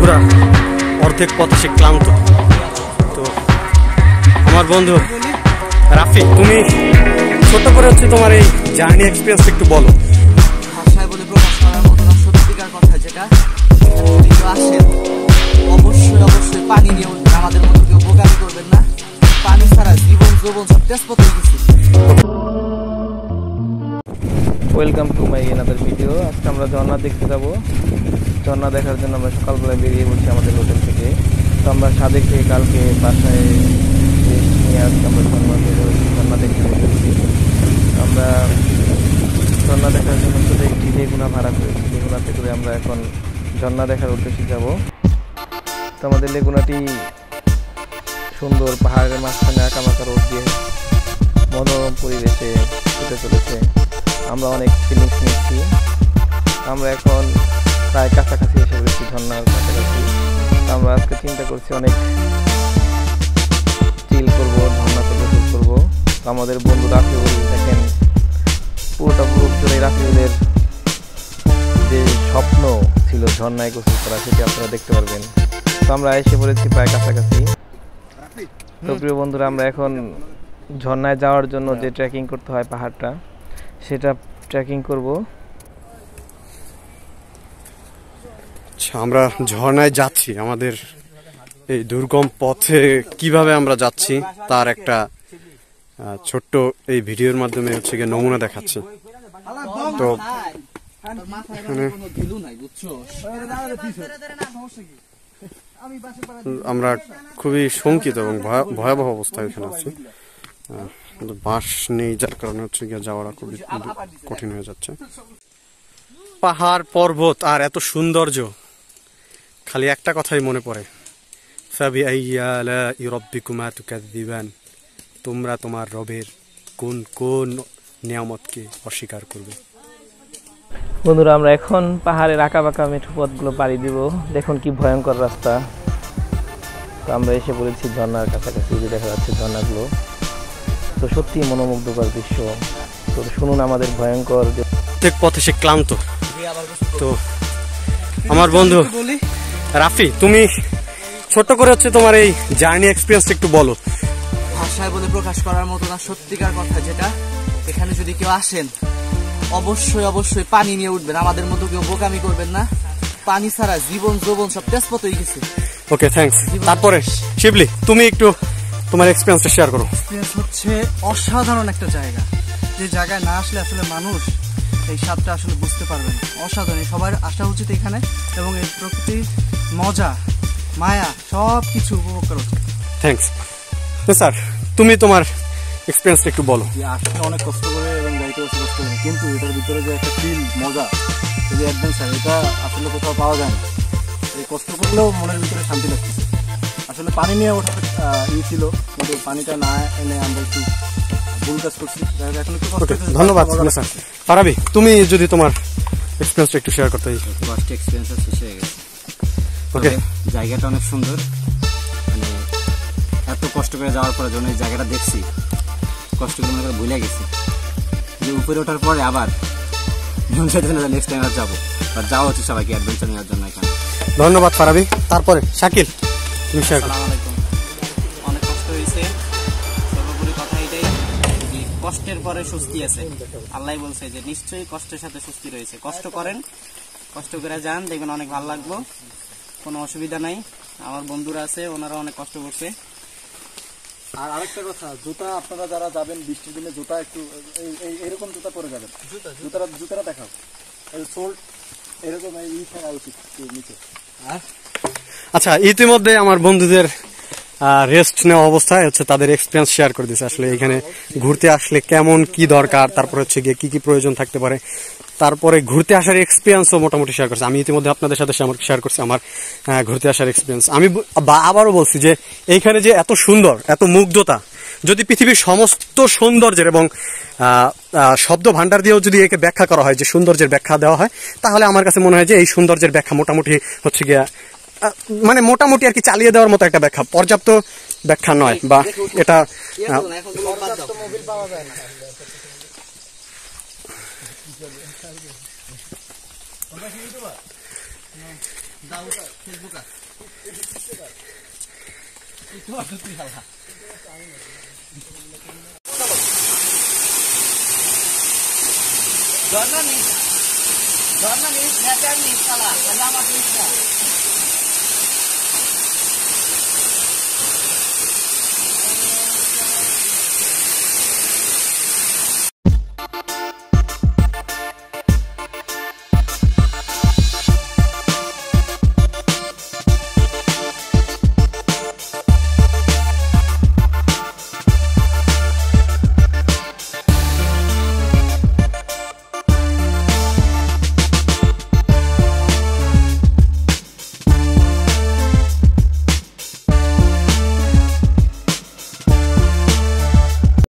পুরা অর্ধেক পথ এসে ক্লান্ত। তো আমার বন্ধু রাফি, তুমি ছোট করে হচ্ছে তোমার এই জার্নি এক্সপিরিয়েন্স একটু বলো। ভাষায় বলে প্রকাশ করার মতো না, সত্যিকার কথা যেটা। যদি কেউ আসেন অবশ্যই অবশ্যই পানি নিয়ে উঠবেন, আমাদের মতো কেউ বোকামি করবেন না। পানি ছাড়া জীবন যৌবন সব তেজপাত হয়ে গেছে। Welcome to my another video. আজকে আমরা ঝর্ণা দেখতে যাব। ঝর্ণা দেখার জন্য আমরা সকালবেলায় বেরিয়ে পড়ছি আমাদের হোটেল থেকে। তো আমরা সাদেক থেকে কালকে বাসায় নিয়ে আজকে আমরা ঝর্ণা দেখতে পেরেছি। আমরা ঝর্ণা দেখার জন্য শুধু একটি লেগুনা ভাড়া করেছি। লেগুনাতে করে আমরা এখন ঝর্ণা দেখার উদ্দেশ্যে যাব। তো আমাদের লেগুনাটি সুন্দর পাহাড়ের মাঝখানে আঁকামাকা রোড দিয়ে মনোরম পরিবেশে ছুটে চলেছে। আমরা অনেক ফিলিংস নিচ্ছি। আমরা এখন প্রায় কাছাকাছি এসে পড়েছি, ঝর্ণার কাছাকাছি। আমরা আজকে চিন্তা করছি অনেক চিল করবো, ঝর্ণাতে গোসল করবো। আমাদের বন্ধু রাফিউল, দেখেন পুরোটা গ্রুপ জুড়ে রাফিউলের যে স্বপ্ন ছিল ঝর্ণায় গোসল করা, সেটি আপনারা দেখতে পারবেন। তো আমরা এসে পড়েছি প্রায় কাছাকাছি। তো প্রিয় বন্ধুরা, আমরা এখন ঝর্ণায় যাওয়ার জন্য যে ট্রেকিং করতে হয় পাহাড়টা, সেটা ট্রেকিং করব। আমরা ঝর্ণায় যাচ্ছি। আমাদের এই দুর্গম পথে কিভাবে আমরা যাচ্ছি তার একটা ছোট্ট এই ভিডিওর মাধ্যমে হচ্ছে গিয়ে নমুনা দেখাচ্ছি। তো আমরা খুবই শঙ্কিত এবং ভয়াবহ অবস্থায় এখানে আছি। বাঁশ নেই, যার কারণে হচ্ছে গিয়ে যাওয়াটা খুবই কঠিন হয়ে যাচ্ছে। পাহাড় পর্বত আর এত সৌন্দর্য, খালি একটা কথাই মনে পড়ে, তোমরা তোমার রবের কোন কোন নিয়ামতকে অস্বীকার করবে। বন্ধুরা, আমরা এখন পাহাড়ের আঁকা বাঁকা মেঠো পথগুলো পাড়ি দিব। দেখুন কি ভয়ঙ্কর রাস্তা। তো আমরা এসে পড়েছি ঝর্ণার কাছাকাছি, যে দেখা যাচ্ছে ঝর্ণাগুলো। তো সত্যি মনোমুগ্ধকর দৃশ্য। তো শুনুন আমাদের ভয়ঙ্কর পথে সে ক্লান্ত। তো আমার বন্ধু রাফি, তুমি ছোট করে হচ্ছে তোমার এই জার্নি এক্সপিরিয়েন্স একটু বলো। ভাষায় বলে প্রকাশ করার মতো না, সত্যিকার কথা যেটা। এখানে যদি কেউ আসেন অবশ্যই অবশ্যই পানি নিয়ে উঠবেন, আমাদের মতো কেউ বোকামি করবেন না। পানি ছাড়া জীবন যৌবন সব তেজপাত হয়ে গেছে। ওকে, থ্যাঙ্কস। তারপরে শিবলি, তুমি একটু তোমার এক্সপিরিয়েন্সটা শেয়ার করো। এক্সপিরিয়েন্স হচ্ছে অসাধারণ একটা জায়গা, যে জায়গায় না আসলে আসলে মানুষ এই স্বাদটা আসলে বুঝতে পারবে না। অসাধারণ, সবার আসা উচিত এখানে এবং এই প্রকৃতির মজা মায়া সব কিছু উপভোগ করা উচিত। থ্যাঙ্কস স্যার, তুমি তোমার এক্সপিরিয়েন্সটা একটু বলো। আসলে অনেক কষ্ট করে এবং যাইতে হচ্ছে কষ্ট করে, কিন্তু এটার ভিতরে যে একটা ফিল, মজা, এই যে অ্যাডভেঞ্চার, এটা আসলে কোথাও পাওয়া যায় না। এই কষ্ট করলেও মনের ভিতরে শান্তি লাগতেছে। আসলে পানি নিয়ে ওঠার ছিল, কিন্তু পানিটা না এনে আমরা একটু ভুল কাজ করছি। ধন্যবাদ স্যার। পারাবি, তুমি যদি তোমার এক্সপিরিয়েন্সটা একটু শেয়ার করতে। ফার্স্ট এক্সপিরিয়েন্স শেষ হয়ে গেছে। ওকে, জায়গাটা অনেক সুন্দর। মানে এত কষ্ট করে যাওয়ার পরে যখন এই জায়গাটা দেখছি, কষ্ট করে মনে করে ভুলে গেছি যে উপরে ওঠার পরে আবার নেক্সট টাইম আর যাবো। আর যাওয়া হচ্ছে সবাইকে অ্যাডভেঞ্চার নেওয়ার জন্য এখানে। ধন্যবাদ ফারাবি। তারপরে শাকিল, তুমি শেয়ার করো। আসসালামু আলাইকুম। অনেক কষ্ট হয়েছে, সর্বোপরি কথা এটাই যে কষ্টের পরে স্বস্তি আছে। আল্লাহ বলছে যে নিশ্চয়ই কষ্টের সাথে স্বস্তি রয়েছে। কষ্ট করেন, কষ্ট করে যান, দেখবেন অনেক ভালো লাগলো, কোনো অসুবিধা নাই। আমার বন্ধুরা আছে, ওনারা অনেক কষ্ট করছে। আর আরেকটা কথা, জুতা আপনারা যারা যাবেন বৃষ্টির দিনে, জুতা একটু এইরকম জুতা পরে যাবেন। জুতাটা দেখাও, সোল এরকম থাকা উচিত নিচে। আচ্ছা, ইতিমধ্যে আমার বন্ধুদের রেস্ট নেওয়া অবস্থায় হচ্ছে তাদের এক্সপিরিয়েন্স শেয়ার করে দিচ্ছে। আসলে এখানে ঘুরতে আসলে কেমন কি দরকার, তারপর হচ্ছে গিয়ে কি কি প্রয়োজন থাকতে পারে, তারপরে ঘুরতে আসার এক্সপিরিয়েন্সও মোটামুটি শেয়ার করছে। আমি ইতিমধ্যে আপনাদের সাথে শেয়ার করছি আমার ঘুরতে আসার এক্সপিরিয়েন্স। আমি আবারও বলছি যে এইখানে যে এত সুন্দর, এত মুগ্ধতা, যদি পৃথিবীর সমস্ত সৌন্দর্যের এবং শব্দ ভান্ডার দিয়েও যদি একে ব্যাখ্যা করা হয়, যে সৌন্দর্যের ব্যাখ্যা দেওয়া হয়, তাহলে আমার কাছে মনে হয় যে এই সৌন্দর্যের ব্যাখ্যা মোটামুটি হচ্ছে গিয়া, মানে মোটামুটি আর কি চালিয়ে দেওয়ার মতো একটা ব্যাখ্যা, পর্যাপ্ত ব্যাখ্যা নয়। বা এটা ঝর্ণা নিস ঝর্ণা নিস নেচার নিস শালা খালি আমার নিস না